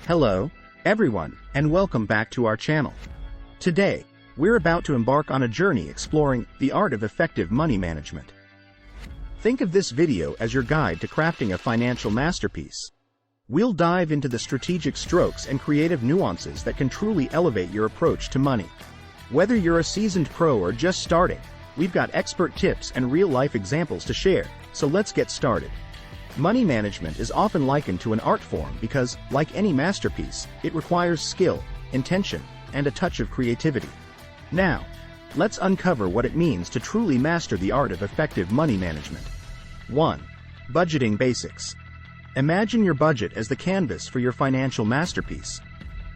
Hello, everyone, and welcome back to our channel. Today, we're about to embark on a journey exploring the art of effective money management. Think of this video as your guide to crafting a financial masterpiece. We'll dive into the strategic strokes and creative nuances that can truly elevate your approach to money. Whether you're a seasoned pro or just starting, we've got expert tips and real-life examples to share, so let's get started. Money management is often likened to an art form because, like any masterpiece, it requires skill, intention, and a touch of creativity. Now, let's uncover what it means to truly master the art of effective money management. 1. Budgeting basics. Imagine your budget as the canvas for your financial masterpiece.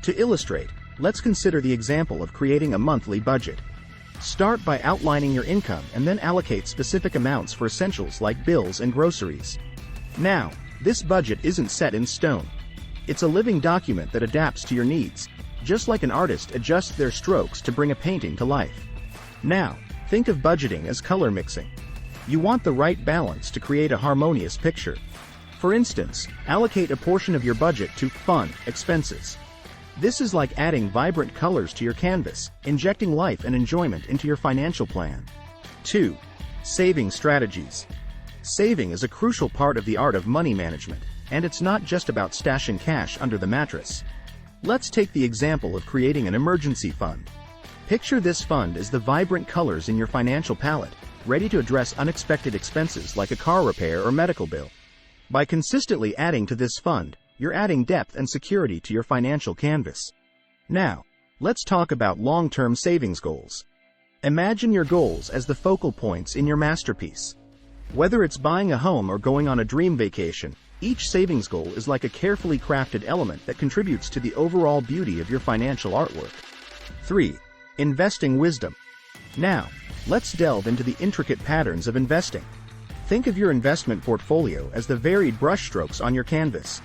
To illustrate, let's consider the example of creating a monthly budget. Start by outlining your income and then allocate specific amounts for essentials like bills and groceries. Now, this budget isn't set in stone. It's a living document that adapts to your needs, just like an artist adjusts their strokes to bring a painting to life. Now, think of budgeting as color mixing. You want the right balance to create a harmonious picture. For instance, allocate a portion of your budget to fun expenses. This is like adding vibrant colors to your canvas, injecting life and enjoyment into your financial plan. 2. Saving strategies. Saving is a crucial part of the art of money management, and it's not just about stashing cash under the mattress. Let's take the example of creating an emergency fund. Picture this fund as the vibrant colors in your financial palette, ready to address unexpected expenses like a car repair or medical bill. By consistently adding to this fund, you're adding depth and security to your financial canvas. Now, let's talk about long-term savings goals. Imagine your goals as the focal points in your masterpiece. Whether it's buying a home or going on a dream vacation, each savings goal is like a carefully crafted element that contributes to the overall beauty of your financial artwork. 3. Investing wisdom. Now, let's delve into the intricate patterns of investing. Think of your investment portfolio as the varied brushstrokes on your canvas.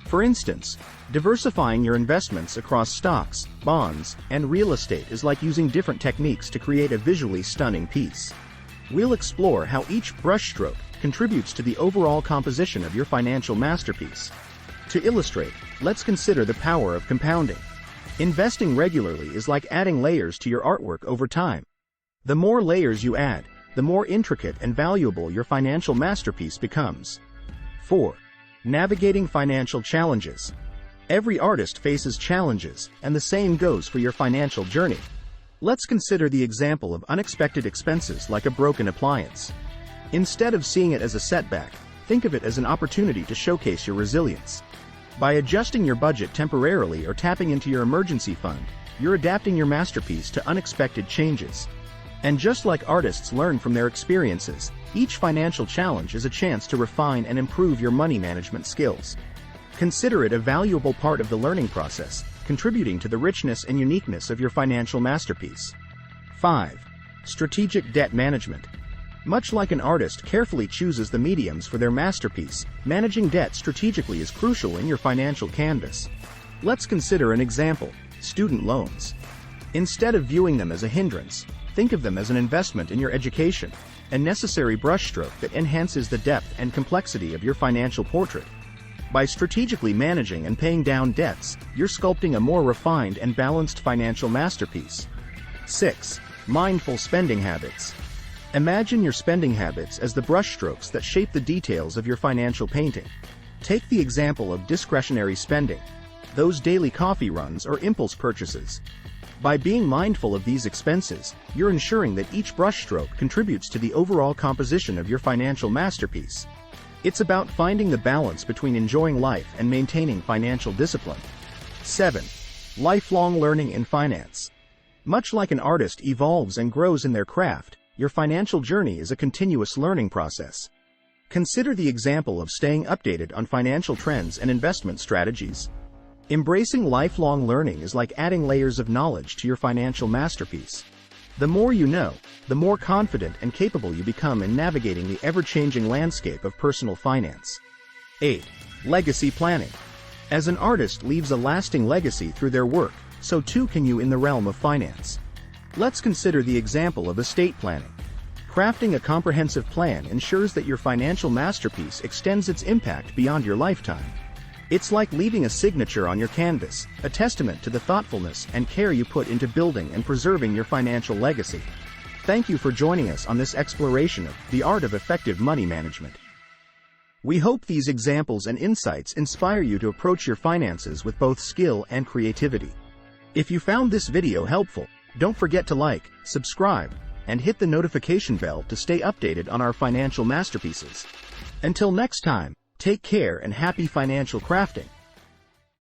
For instance, diversifying your investments across stocks, bonds, and real estate is like using different techniques to create a visually stunning piece. We'll explore how each brushstroke contributes to the overall composition of your financial masterpiece. To illustrate, let's consider the power of compounding. Investing regularly is like adding layers to your artwork over time. The more layers you add, the more intricate and valuable your financial masterpiece becomes. 4. Navigating financial challenges. Every artist faces challenges, and the same goes for your financial journey. Let's consider the example of unexpected expenses like a broken appliance. Instead of seeing it as a setback, think of it as an opportunity to showcase your resilience. By adjusting your budget temporarily or tapping into your emergency fund, you're adapting your masterpiece to unexpected changes. And just like artists learn from their experiences, each financial challenge is a chance to refine and improve your money management skills. Consider it a valuable part of the learning process, contributing to the richness and uniqueness of your financial masterpiece. 5. Strategic debt management. Much like an artist carefully chooses the mediums for their masterpiece, managing debt strategically is crucial in your financial canvas. Let's consider an example: student loans. Instead of viewing them as a hindrance, think of them as an investment in your education, a necessary brushstroke that enhances the depth and complexity of your financial portrait. By strategically managing and paying down debts, you're sculpting a more refined and balanced financial masterpiece. 6. Mindful spending habits. Imagine your spending habits as the brushstrokes that shape the details of your financial painting. Take the example of discretionary spending, those daily coffee runs or impulse purchases. By being mindful of these expenses, you're ensuring that each brushstroke contributes to the overall composition of your financial masterpiece. It's about finding the balance between enjoying life and maintaining financial discipline. 7. Lifelong learning in finance. Much like an artist evolves and grows in their craft, your financial journey is a continuous learning process. Consider the example of staying updated on financial trends and investment strategies. Embracing lifelong learning is like adding layers of knowledge to your financial masterpiece. The more you know, the more confident and capable you become in navigating the ever-changing landscape of personal finance. 8. Legacy planning. As an artist leaves a lasting legacy through their work, so too can you in the realm of finance. Let's consider the example of estate planning. Crafting a comprehensive plan ensures that your financial masterpiece extends its impact beyond your lifetime. It's like leaving a signature on your canvas, a testament to the thoughtfulness and care you put into building and preserving your financial legacy. Thank you for joining us on this exploration of the art of effective money management. We hope these examples and insights inspire you to approach your finances with both skill and creativity. If you found this video helpful, don't forget to like, subscribe, and hit the notification bell to stay updated on our financial masterpieces. Until next time, take care and happy financial crafting.